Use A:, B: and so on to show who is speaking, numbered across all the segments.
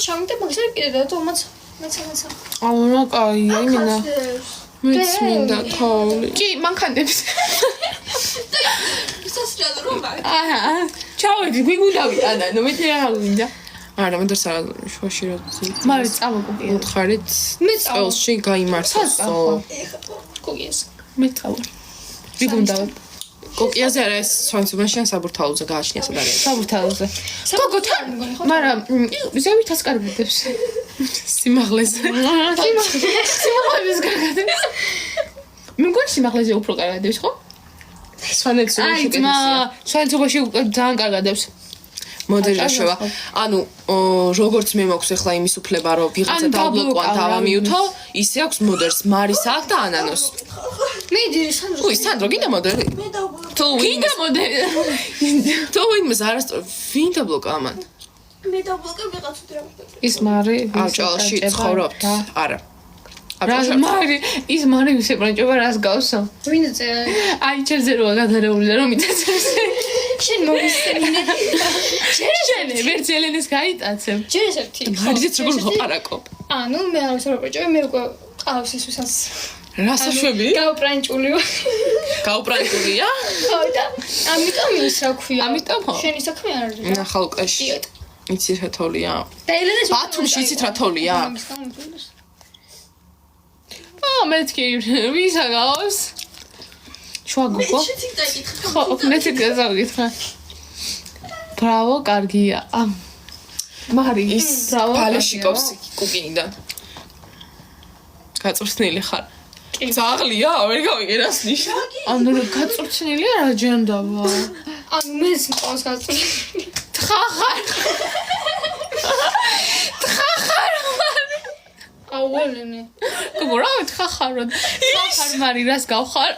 A: შამიტე მაგისტრ კიდე და თომაც მეცა
B: აუნა კაია იმენა მეც მინდა თოვლი კი მანქანებს
A: სასჯელო რომ
B: აჰა ჩავედი გვიგულავი ანა ნუ მე რა მინდა არა მე დარსა შუაში როდი მარი წავაკუპია უთხარით მე წელში გაიმართო
A: კოგიეს
B: მე წავა ვიგუნდა კოკიაზე არა ეს სვანცუბანში საბურთალოზე გააჩნია სად არის საბურთალოზე გოგო თან მაგრამ ზევით ასკარბებს სიმაღლეზე სიმაღლეზე გარგადებს მე მგონი სიმაღლეზე უფრო კარგადებს ხო სვანცუბანში სვანცუბანში ძალიან კარგადებს მოდელაშოვა ანუ როგორც მე მაქვს ახლა იმის უფლება რომ ვიღაცა დაბლოკვა დავამიუთო ისე აქვს მოდელს მარის აქვს და ანანოს
A: მე დიდი სანდრო
B: ой სანდრო გინდა მოდელი
A: მე დაბლოკა
B: თუ გინდა მოდელი თუ იმას არასწორ ვინ დაბლოკა ამან
A: მე დაბლოკა ვიღაც უდრა
B: ის მარი აჭალში ცხოვრობთ არა რა მარი ის მარი ვისე ბრანჭობა რას გავსო
A: ვინ წერა
B: აი ჩერზე როა გადარეული და რომ იტაცებს
A: შენ მოვისწრინე
B: შენ ვერც ელენეს გაიტაცებ
A: ჯერ ესეთი
B: მარჯიც როგორ ვაყარაკო
A: ანუ მე არ ვიცი როგორ ჭე მე უკვე ყავს ის ვისაც
B: რასაშვები
A: გაუპრანჭული
B: გაუპრანჭულია
A: ხო და ამიტომ ის რა ქვია
B: ამიტომ ხო
A: შენი საქმე არ არის
B: ნახალყაში იცით რა თოლია
A: და ელენეს
B: ბათუმში იცით რა თოლია მეთქი ვისა გავს შუა გოგო ხო მე შეგაზავგითხრა ბრავო კარგია მარი
C: ის ბალეშიკოვს კუკინიდან გაწვრთნილი ხარ ზაღლია ვერ გავიგერას ნიშნა
B: ანუ გაწვრთნილია რა ჯანდაბა
A: ანუ მე მყავს გაწვრთნილი
B: თხახარ
A: აუელენე
B: გოგო რა თხახაროდ თხახარ მარი რას გავხარ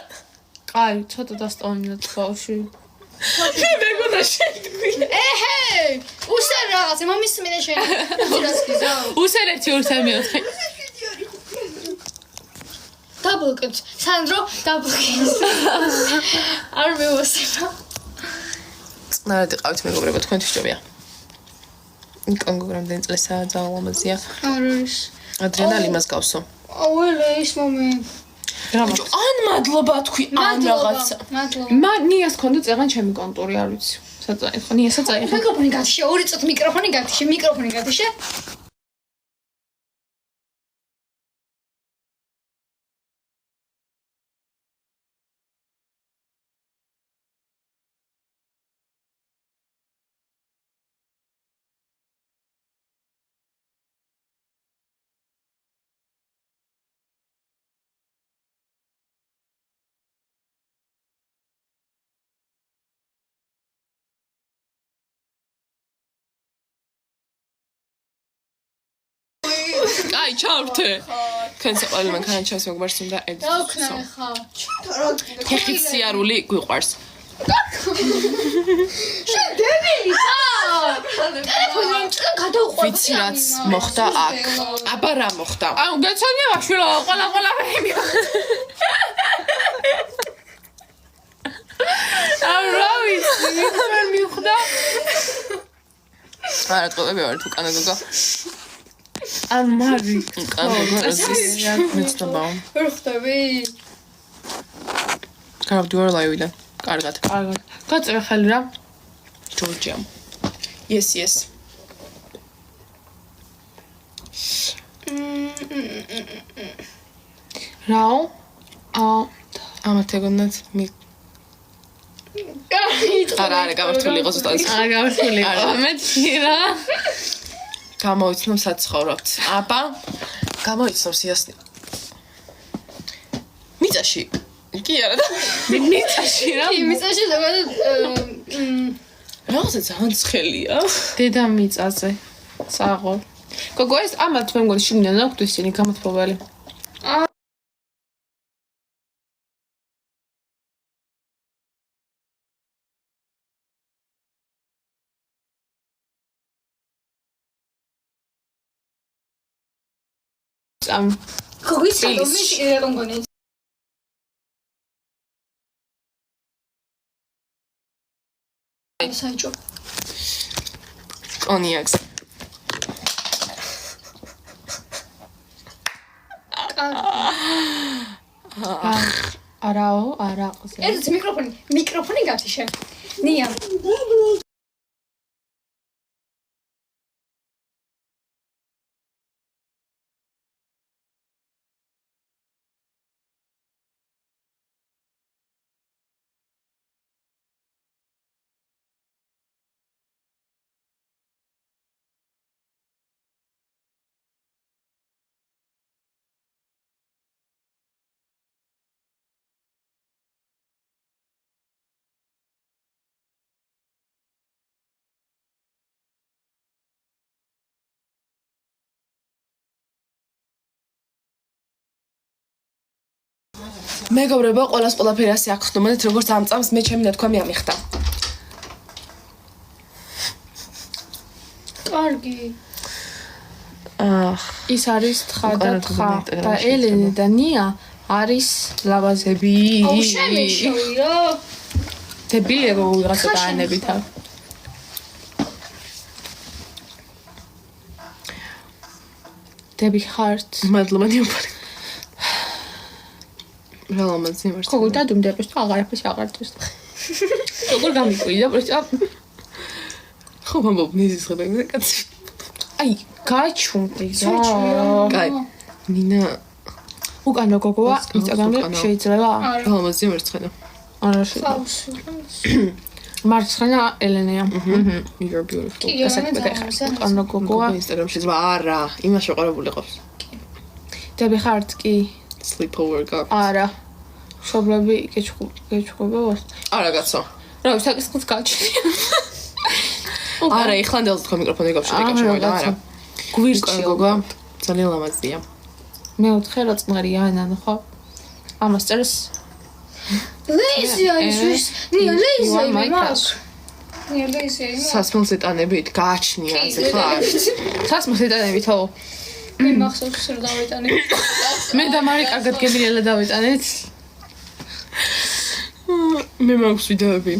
B: კაი ცოტა დასტოვინოთ ბავშვი
C: მეგონა შეთქვი
A: ეჰე უსერ რაღაცა მომის მინე შენ რას გიზა
B: უსერ 1-2-3-4
A: დაბლოკეთ სანდრო დაბლოკეთ არ მევასება
C: ნარადი ყავით მეგობრებო თქვენთვის ჯობია კონგო რამდენი წელსაა ძალიან ლამაზია
A: არ არის
C: ადრენალი მას გავსო
A: აუელე ის მომენტ
C: ან მადლობა თქვი ან რაღაცა
A: მადლობა
B: ნიას ქონდა წერან ჩემი კონტური არ ვიცი საწაი ხო ნიასა წაიღე
A: მიკროფონი გათიშე ორი წოთ მიკროფონი გათიშე
C: კაი ჩავრთე თქვენს ყველა მანქანა ჩავს მეგობარს უნდა
A: დაუქნა ხა
C: ხეხით სიარული გვიყვარს
A: შენ დებილი ხარ ტელეფონი გადაუყვა
C: ვიცი რაც მოხდა აქ აბა რა მოხდა
B: აუ გეცანია შვილო ყველა მე აუ რა ვიცი მე მიხდა
C: არა ტყუები ვარ თუ კანა გოგო
B: ან მარი
C: კანა გოგო მეცნობა
A: ვერ ხვდები
C: გავდივარ ლაივიდან კარგად
B: გაწერე ხელი რა
C: ჯორჯიამ yes
B: რაო
C: ამათეგონდაც არა გამართული იყო ზუსტად
B: არა გამართული იყო მეცი რა
C: გამოიცნობ საცხოვრობთ აბა გამოიცნობ სიასნი მიწაში კი არა და
B: მიწაში რა
A: კი მიწაში ზოგადად
C: რაღაცა ძალიან ცხელია
B: დედა მიწაზე საღო გოგო ეს ამათ მე მგონი შიგნიდან აქვთ ისინი გამოთხოველი
A: გოგის დომის იყო მგონი საჭო
C: კონიაკს
B: არაო, არაყზე.
A: ერთ მიკროფონი გათიშე. ნია.
C: მეგობრებო, ყველას ყველაფერი ასე აქვს ხდომადეთ, როგორც ამ წამს მე ჩემი ნათქვამი ამიხდა.
A: კარგი.
B: ის არის თხა და თხა და ელენე და ნია არის ლავაზები.
A: აუ შემეშოვიო.
B: დებილი ეგ ვიღაცა დაანებითა. დები ხართ.
C: მადლობა ნიუფარი. ველამაც იმერს.
B: გოგო დადუმდებს და აღარაფერს აღართვის. როგორ გამიკვირდა პროსტა.
C: ხო მომბობ ნიზის ხებები კაცი.
B: აი, გაჩუნდი რა.
C: კაი. ნინა
B: უკანო გოგოა ინსტაგრამზე შეიძლება?
C: ველამაც იმერს ხედა.
B: არა შეიძლება. მარცხენა ელენეა.
C: You're beautiful.
B: უკანო გოგოა.
C: ინსტაგრამში ზვა არა, იმაში ყარებული ყავს.
B: დები ხართ კი?
C: Sleepover გაკ.
B: არა. შობლები გეჩხუბება ვარ.
C: არა კაცო.
B: რა ვისაკისხლს გაჩნია.
C: არა, ეხლანდელს თქვა მიკროფონი გავშენე კაცო, არა.
B: გვირჩი
C: გოგო, ძალიან ლამაზია.
B: მეოთხე რა წნარია ანან ხო? ამას წერს
A: ლეიზია ის. ნია ლეიზია იმაკ. ნია ლეიზია იმაკ.
C: სასმელს ეტანებით გააჩნია ასე ხარ.
B: სასმელს ეტანებითო?
A: მე მახსოვს რომ დავიტანე.
B: მე და მარი კარგად გემრიელა დავიტანეთ.
C: მე მაქვს ვიდეოები.